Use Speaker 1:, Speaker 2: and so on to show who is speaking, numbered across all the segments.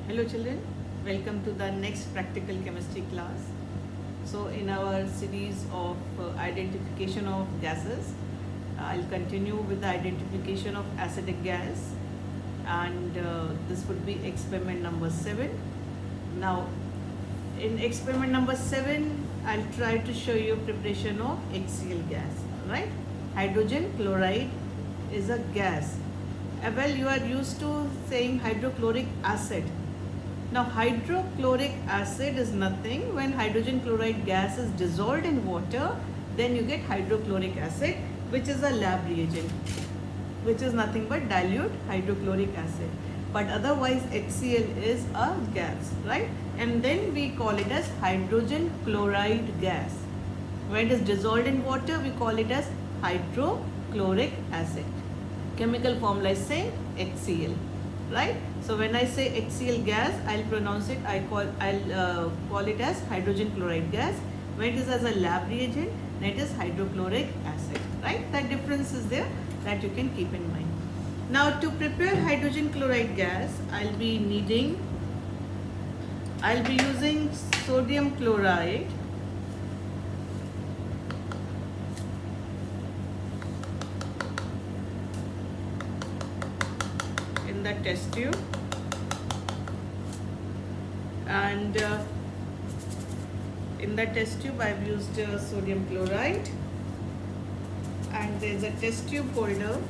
Speaker 1: Hello children, welcome to the next practical chemistry class. So in our series of identification of gases, I'll continue with the identification of acidic gas, and this would be experiment number 7. Now in experiment number 7, I'll try to show you preparation of HCl gas, right? Hydrogen chloride is a gas. Well, you are used to saying hydrochloric acid. Now, hydrochloric acid is nothing. When hydrogen chloride gas is dissolved in water, then you get hydrochloric acid, which is a lab reagent, which is nothing but dilute hydrochloric acid. But otherwise, HCl is a gas, right? And then we call it as hydrogen chloride gas. When it is dissolved in water, we call it as hydrochloric acid. Chemical formula is saying HCl, right? So when I say HCl gas, I'll pronounce it. I'll call it as hydrogen chloride gas. When it is as a lab reagent, then it is hydrochloric acid, right? That difference is there that you can keep in mind. Now to prepare hydrogen chloride gas, I'll be using sodium chloride. In the test tube, and in the test tube I've used sodium chloride, and there's a test tube holder.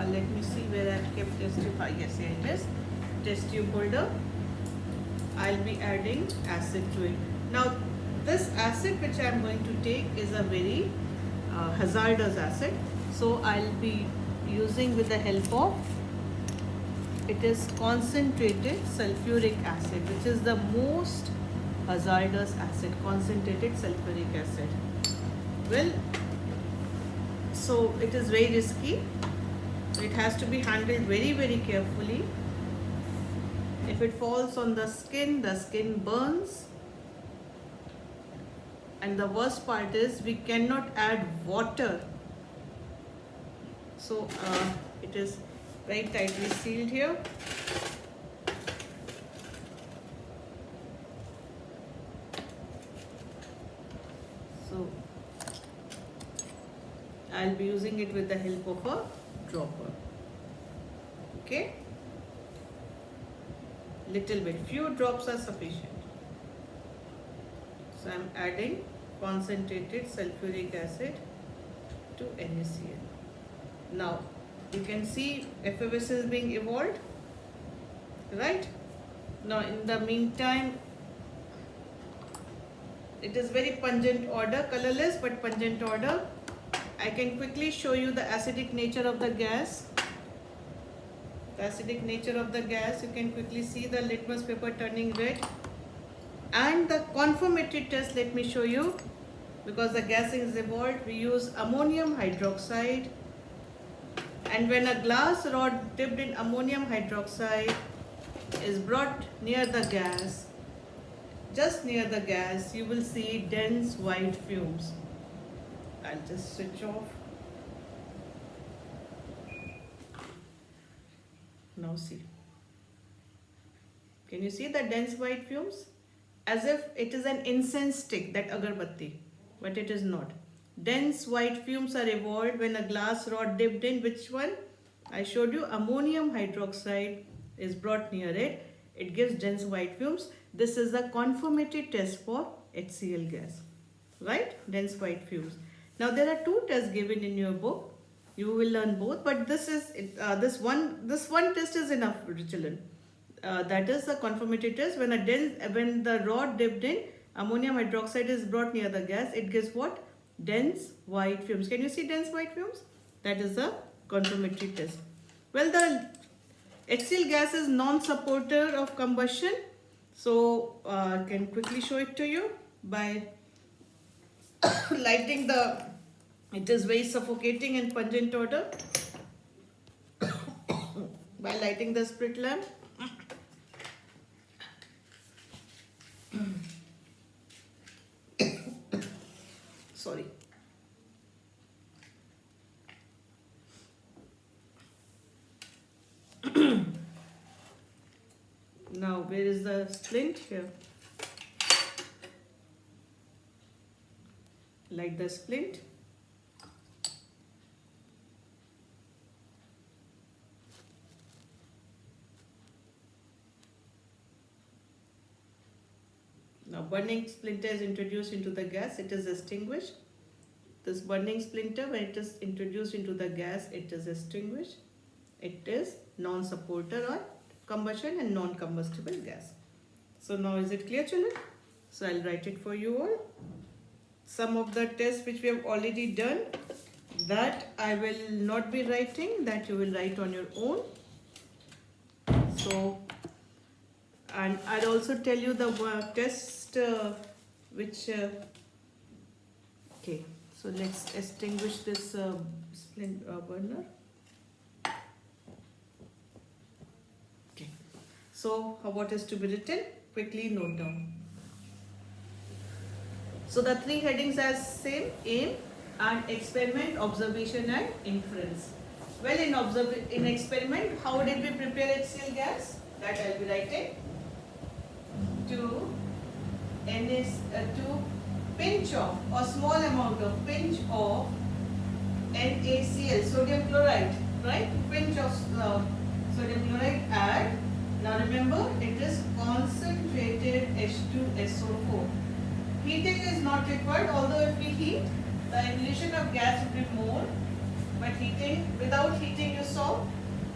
Speaker 1: Let me see where I've kept test tube. Yes, here it is. Test tube holder. I'll be adding acid to it. Now this acid which I'm going to take is a very hazardous acid, so I'll be using with the help of, it is concentrated sulfuric acid, which is the most hazardous acid, concentrated sulfuric acid. Well, so it is very risky. It has to be handled very, very carefully. If it falls on the skin burns. And the worst part is we cannot add water. So it is very tightly sealed here. So I'll be using it with the help of a dropper. Okay? Little bit, few drops are sufficient. So I'm adding concentrated sulfuric acid to NaCl. Now you can see effervescence being evolved, right? Now in the meantime, it is very pungent odor, colorless but pungent odor. I can quickly show you the acidic nature of the gas. The acidic nature of the gas, you can quickly see the litmus paper turning red. And the confirmatory test, let me show you, because the gas is evolved. We use ammonium hydroxide, and when a glass rod dipped in ammonium hydroxide is brought near the gas, just near the gas, you will see dense white fumes. I'll just switch off. Now see. Can you see the dense white fumes? As if it is an incense stick, that agarbatti, but it is not. Dense white fumes are evolved when a glass rod dipped in, which one? I showed you, ammonium hydroxide is brought near it. It gives dense white fumes. This is the confirmatory test for HCl gas, right? Dense white fumes. Now there are two tests given in your book. You will learn both, but this one test is enough, children. That is the confirmatory test. When the rod dipped in ammonium hydroxide is brought near the gas, it gives what? Dense white fumes. Can you see dense white fumes? That is the confirmatory test. Well, the HCl gas is non-supporter of combustion, so I can quickly show it to you by lighting the. It is very suffocating and pungent odor. By lighting the spirit lamp. Sorry. Now where is the splint? Here. Light the splint. Now burning splinter is introduced into the gas, it is extinguished. This burning splinter, when it is introduced into the gas, it is extinguished. It is non-supporter on combustion and non-combustible gas. So now is it clear, children? So I'll write it for you all. Some of the tests which we have already done, that I will not be writing, that you will write on your own. So, and I'll also tell you the test which, okay, so let's extinguish this burner. Okay, so what is to be written? Quickly note down. So the three headings are same: aim and experiment, observation and inference. Well, in experiment, how did we prepare HCl gas? That I'll be writing. To pinch of, or small amount of pinch of NaCl, sodium chloride, right? Pinch of sodium chloride, add. Now remember, it is concentrated H2SO4. Heating is not required, although if we heat, the evolution of gas would be more. But heating, without heating, you saw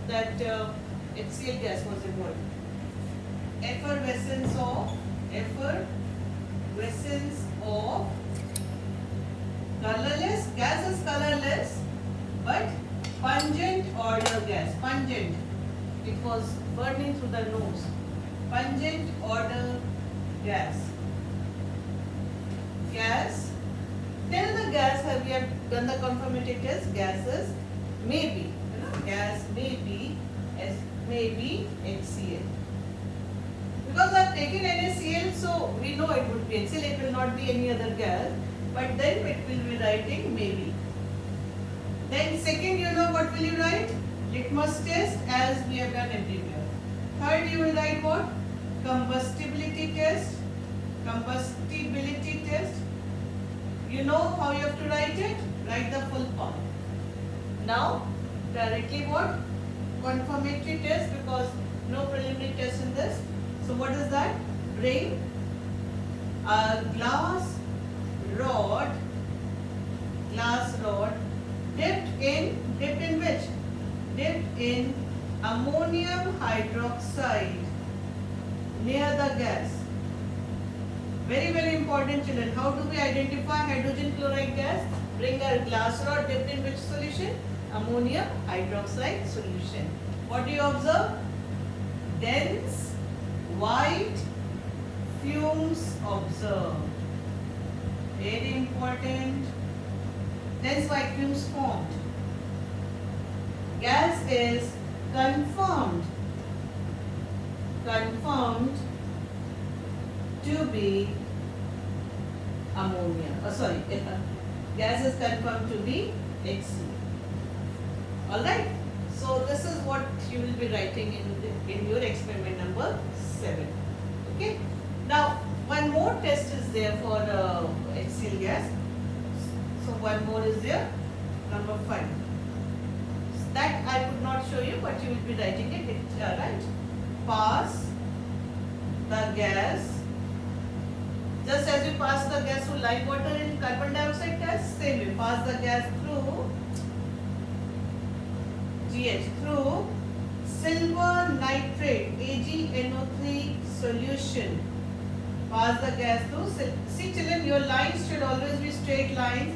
Speaker 1: that HCl gas was evolved. Effervescence of colorless, gas is colorless, but pungent order gas. Pungent, it was burning through the nose. Pungent order gas. Gas, tell the gas, we have done the conformity test, gases may be, gas may be HCl. Because I have taken NaCl, so we know it would be HCl, it will not be any other gas, but then it will be writing maybe. Then second, you know what will you write? Litmus test, as we have done everywhere. Third, you will write what? Combustibility test. Combustibility test. You know how you have to write it? Write the full form. Now, directly what? Confirmatory test, because no preliminary test in this. So what is that? Bring a glass rod dipped in which? Dipped in ammonium hydroxide near the gas. Very, very important, children. How do we identify hydrogen chloride gas? Bring a glass rod dipped in which solution? Ammonium hydroxide solution. What do you observe? Dense white fumes observed. Very important. Dense white fumes formed. Gas is confirmed to be ammonia. Gas is confirmed to be HCl. Alright. So this is what you will be writing in your experiment number 7. Okay. Now one more test is there for HCl gas. So one more is there, number 5. That I could not show you, but you will be writing it. Right. Pass the gas. Just as you pass the gas through live water in carbon dioxide test, same way pass the gas through GH, through silver nitrate AgNO3 solution. Pass the gas through. See children, your lines should always be straight lines.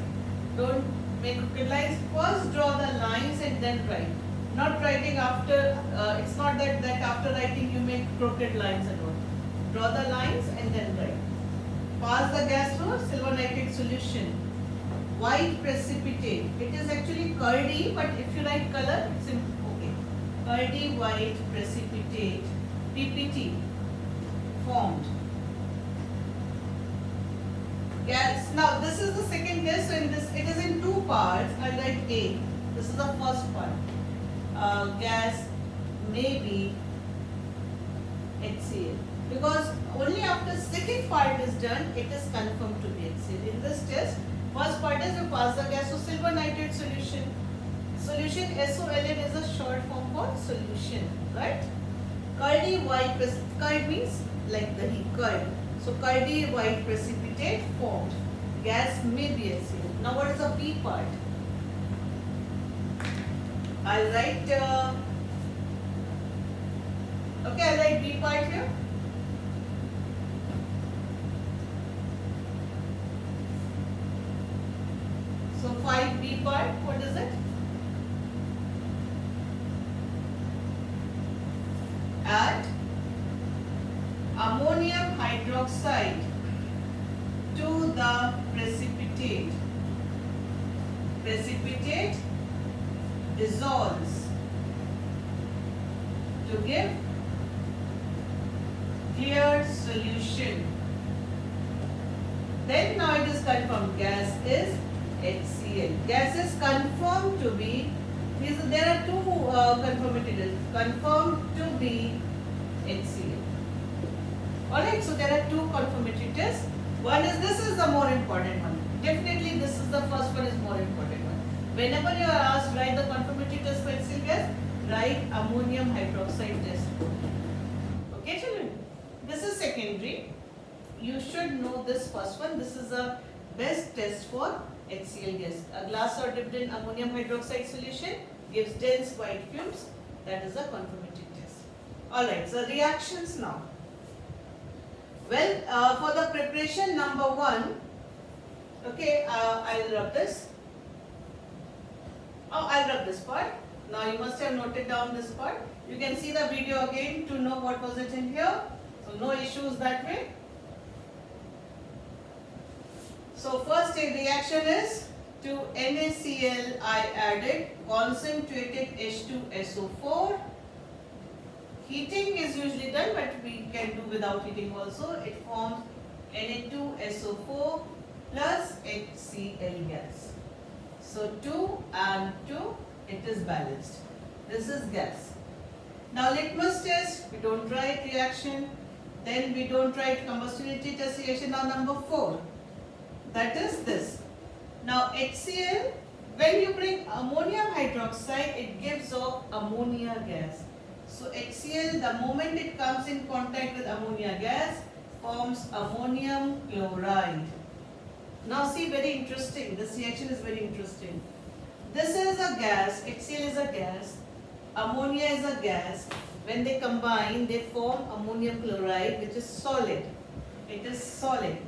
Speaker 1: Don't make crooked lines. First draw the lines and then write. Not writing after, it's not that after writing you make crooked lines and all. Draw the lines and then write. Pass the gas through silver nitrate solution. White precipitate. It is actually curdy, but if you write color, it's okay. Curdy white precipitate. PPT formed. Gas. Now this is the second test. So in this, it is in 2 parts. I'll write A. This is the first part. Gas may be HCl. Because only after second part is done, it is confirmed to be HCl. In this test, first part is you pass the gas to silver nitrate solution. Solution SOLN is a short form for solution, right? Curdy white, curd means like the heat, curd. So curdy white precipitate formed. Gas may be HCl. Now what is the B part? I'll write, I'll write B part here. So 5B part, what is it? Add ammonium hydroxide to the precipitate. Precipitate dissolves to give clear solution. Then now it is confirmed gas is HCl. Gas is confirmed to be, there are two confirmatories, confirmed to be HCl. Alright, so there are two confirmatory tests. One is, this is the more important one. Definitely this is the first one is more important one. Whenever you are asked write the confirmatory test for HCl gas, write ammonium hydroxide test. Okay children? This is secondary. You should know this first one. This is the best test for HCl gas. A glass or dipped in ammonium hydroxide solution gives dense white fumes. That is a confirmatory test. Alright, so reactions now. Well, for the preparation number 1, okay, I'll rub this. I'll rub this part. Now you must have noted down this part. You can see the video again to know what was it in here. So no issues that way. So first reaction is, to NaCl I added concentrated H2SO4. Heating is usually done, but we can do without heating also. It forms Na2SO4 plus HCl gas. So 2 and 2, it is balanced. This is gas. Now litmus test, we don't write reaction. Then we don't write combustibility test reaction. Now number 4, that is this. Now HCl, when you bring ammonium hydroxide, it gives off ammonia gas. So HCl, the moment it comes in contact with ammonia gas, forms ammonium chloride. Now see, very interesting, this reaction is very interesting. This is a gas, HCl is a gas, ammonia is a gas. When they combine, they form ammonium chloride, which is solid. It is solid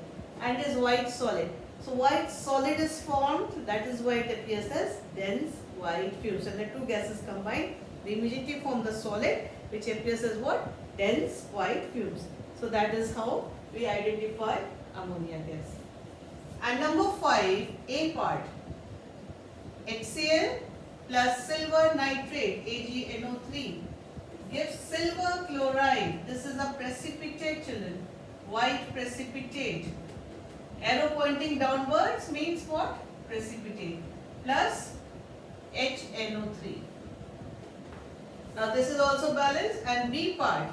Speaker 1: and is white solid. So white solid is formed, that is why it appears as dense white fumes. And the two gases combine, they immediately form the solid, which appears as what? Dense white fumes. So that is how we identify ammonia gas. And number 5, A part. HCl plus silver nitrate, AgNO3, gives silver chloride. This is a precipitate, children. White precipitate. Arrow pointing downwards means what? Precipitate. Plus HNO3. Now this is also balanced. And B part.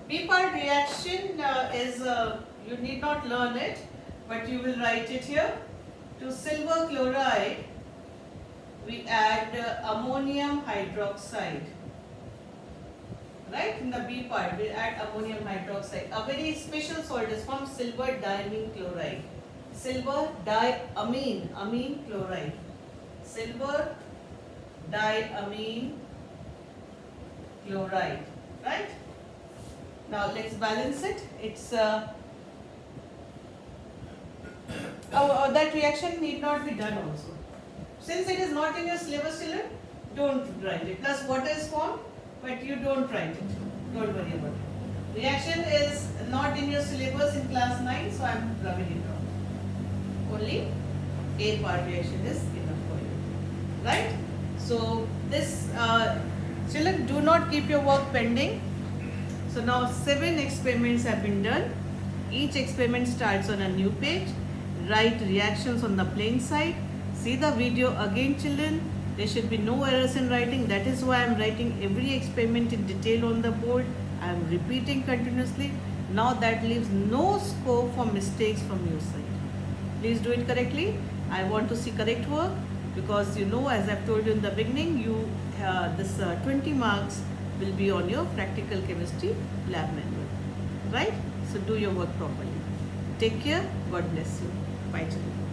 Speaker 1: B part reaction is, you need not learn it, but you will write it here. To silver chloride, we add ammonium hydroxide. Right? In the B part, we add ammonium hydroxide. A very special salt is formed, silver diamine chloride. Silver diamine, amine chloride. Silver diamine chloride. Right? Now let's balance it. It's that reaction need not be done also. Since it is not in your syllabus, children, don't write it. Plus water is formed, but you don't write it. Don't worry about it. Reaction is not in your syllabus in class 9, so I am rubbing it off. Only A part reaction is enough for you. Right? So this, children, do not keep your work pending. So now 7 experiments have been done. Each experiment starts on a new page. Write reactions on the plain side. See the video again, children. There should be no errors in writing. That is why I am writing every experiment in detail on the board. I am repeating continuously. Now that leaves no scope for mistakes from your side. Please do it correctly. I want to see correct work, because you know, as I've told you in the beginning, you this 20 marks will be on your practical chemistry lab manual, right? So do your work properly. Take care. God bless you. Bye children.